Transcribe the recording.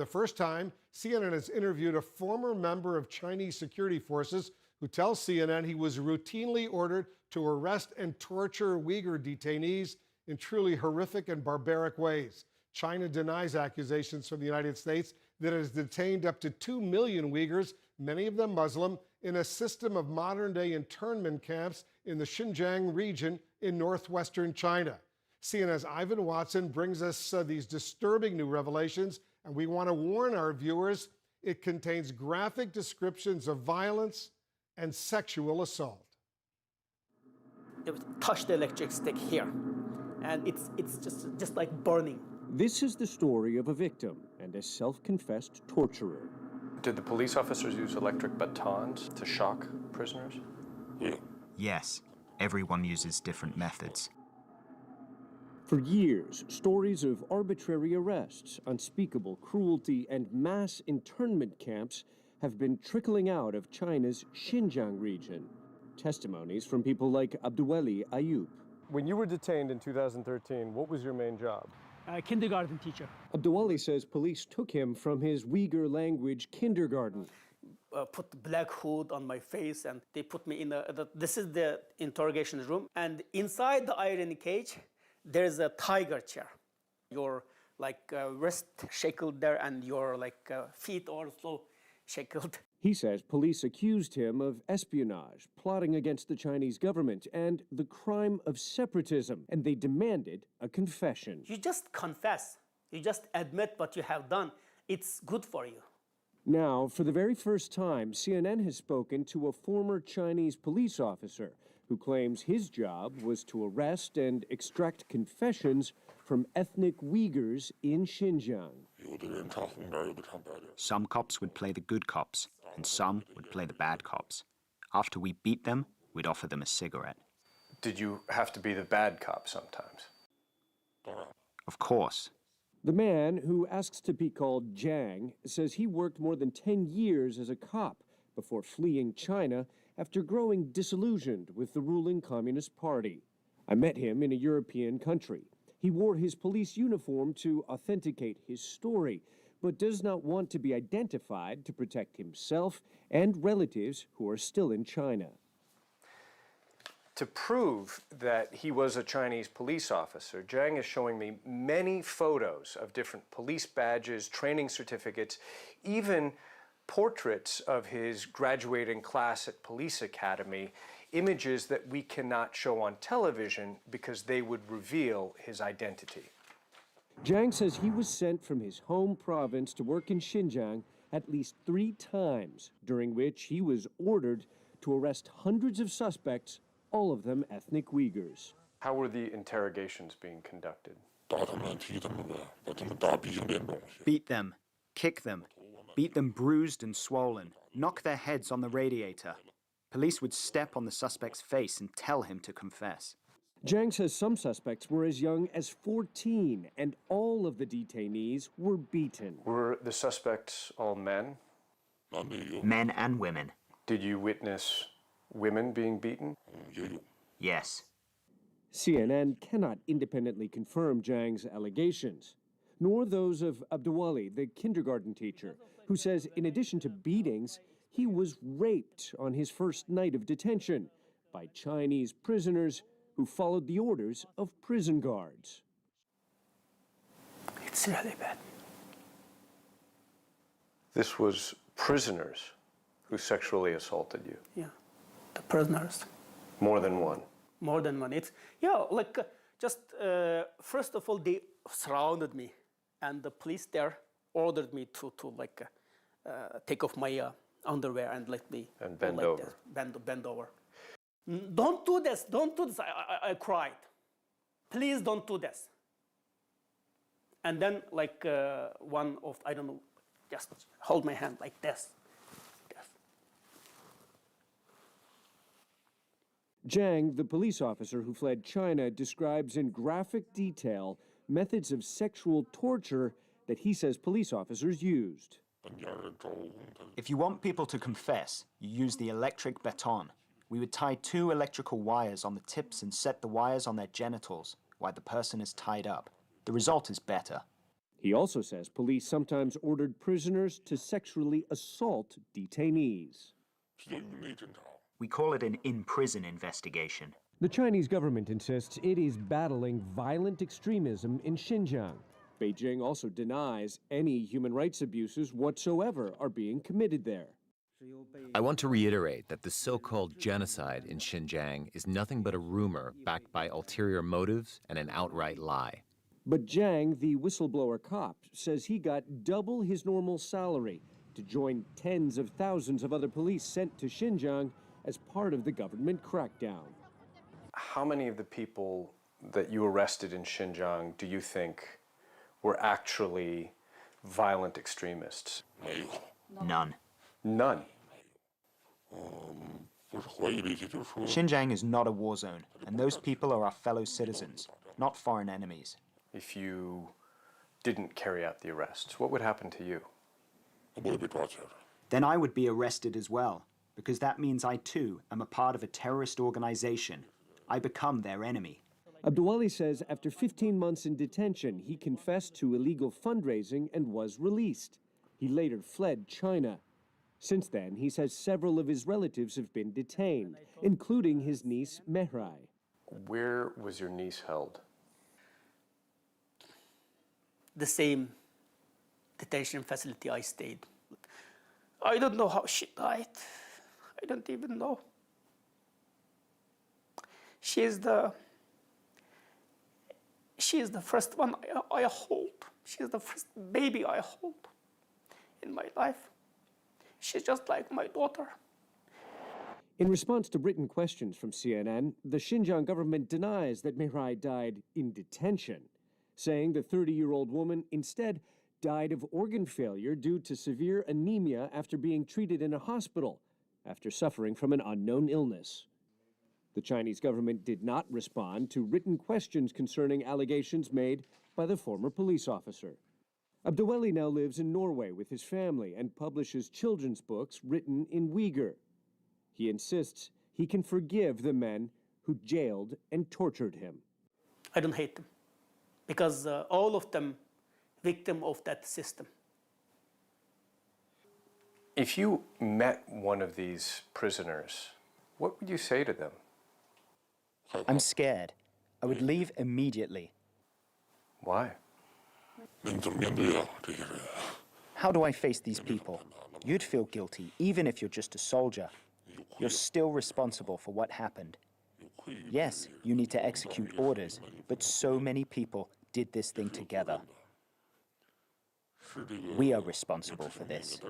For the first time, CNN has interviewed a former member of Chinese security forces who tells CNN he was routinely ordered to arrest and torture Uyghur detainees in truly horrific and barbaric ways. China denies accusations from the United States that it has detained up to 2 million Uyghurs, many of them Muslim, in a system of modern-day internment camps in the Xinjiang region in northwestern China. CNN's Ivan Watson brings us these disturbing new revelations, and we want to warn our viewers, it contains graphic descriptions of violence and sexual assault. They would touch the electric stick here, and it's just like burning. This is the story of a victim and a self-confessed torturer. Did the police officers use electric batons to shock prisoners? Yeah. Yes, everyone uses different methods. For years, stories of arbitrary arrests, unspeakable cruelty, and mass internment camps have been trickling out of China's Xinjiang region. Testimonies from people like Abduweli Ayub. When you were detained in 2013, what was your main job? Kindergarten teacher. Abduweli says police took him from his Uyghur language kindergarten. Put the black hood on my face, and they put me in this is the interrogation room. And inside the iron cage, there's a tiger chair. Your wrist shackled there, and your feet also shackled. He says police accused him of espionage, plotting against the Chinese government, and the crime of separatism, and they demanded a confession. You just confess. You just admit what you have done. It's good for you. Now, for the very first time, CNN has spoken to a former Chinese police officer who claims his job was to arrest and extract confessions from ethnic Uyghurs in Xinjiang. Some cops would play the good cops, and some would play the bad cops. After we beat them, we'd offer them a cigarette. Did you have to be the bad cop sometimes? Of course. The man, who asks to be called Jiang, says he worked more than 10 years as a cop before fleeing China after growing disillusioned with the ruling Communist Party. I met him in a European country. He wore his police uniform to authenticate his story, but does not want to be identified to protect himself and relatives who are still in China. To prove that he was a Chinese police officer, Jiang is showing me many photos of different police badges, training certificates, even portraits of his graduating class at police academy, images that we cannot show on television because they would reveal his identity. Jiang says he was sent from his home province to work in Xinjiang at least 3 times, during which he was ordered to arrest hundreds of suspects, all of them ethnic Uyghurs. How were the interrogations being conducted? Beat them, kick them, beat them bruised and swollen, knock their heads on the radiator. Police would step on the suspect's face and tell him to confess. Jiang says some suspects were as young as 14, and all of the detainees were beaten. Were the suspects all men? Men and women. Did you witness women being beaten? Yes. CNN cannot independently confirm Jiang's allegations, nor those of Abduweli, the kindergarten teacher, who says in addition to beatings, he was raped on his first night of detention by Chinese prisoners who followed the orders of prison guards. It's really bad. This was prisoners who sexually assaulted you? Yeah, the prisoners. More than one? More than one. It's, first of all, they surrounded me, and the police there ordered me to take off my underwear and let me and bend over. Bend over. Don't do this. Don't do this. I cried. Please don't do this. And then one of, I don't know, just hold my hand like this. Jiang, the police officer who fled China, describes in graphic detail methods of sexual torture that he says police officers used. If you want people to confess, you use the electric baton. We would tie 2 electrical wires on the tips and set the wires on their genitals while the person is tied up. The result is better. He also says police sometimes ordered prisoners to sexually assault detainees. We call it an in-prison investigation. The Chinese government insists it is battling violent extremism in Xinjiang. Beijing also denies any human rights abuses whatsoever are being committed there. I want to reiterate that the so-called genocide in Xinjiang is nothing but a rumor backed by ulterior motives and an outright lie. But Zhang, the whistleblower cop, says he got double his normal salary to join tens of thousands of other police sent to Xinjiang as part of the government crackdown. How many of the people that you arrested in Xinjiang do you think were actually violent extremists? None. None. Xinjiang is not a war zone, and those people are our fellow citizens, not foreign enemies. If you didn't carry out the arrests, what would happen to you? Then I would be arrested as well, because that means I too am a part of a terrorist organization. I become their enemy. Abdulwali says after 15 months in detention, he confessed to illegal fundraising and was released. He later fled China. Since then, he says several of his relatives have been detained, including his niece Mehrai. Where was your niece held? The same detention facility I stayed. I don't know how she died. I don't even know. She is the first one I hold. She is the first baby I hold in my life. She's just like my daughter. In response to written questions from CNN, the Xinjiang government denies that Mehrai died in detention, saying the 30-year-old woman instead died of organ failure due to severe anemia after being treated in a hospital after suffering from an unknown illness. The Chinese government did not respond to written questions concerning allegations made by the former police officer. Abdulwali now lives in Norway with his family and publishes children's books written in Uyghur. He insists he can forgive the men who jailed and tortured him. I don't hate them because all of them victim of that system. If you met one of these prisoners, what would you say to them? I'm scared. I would leave immediately. Why? How do I face these people? You'd feel guilty, even if you're just a soldier. You're still responsible for what happened. Yes, you need to execute orders, but so many people did this thing together. We are responsible for this.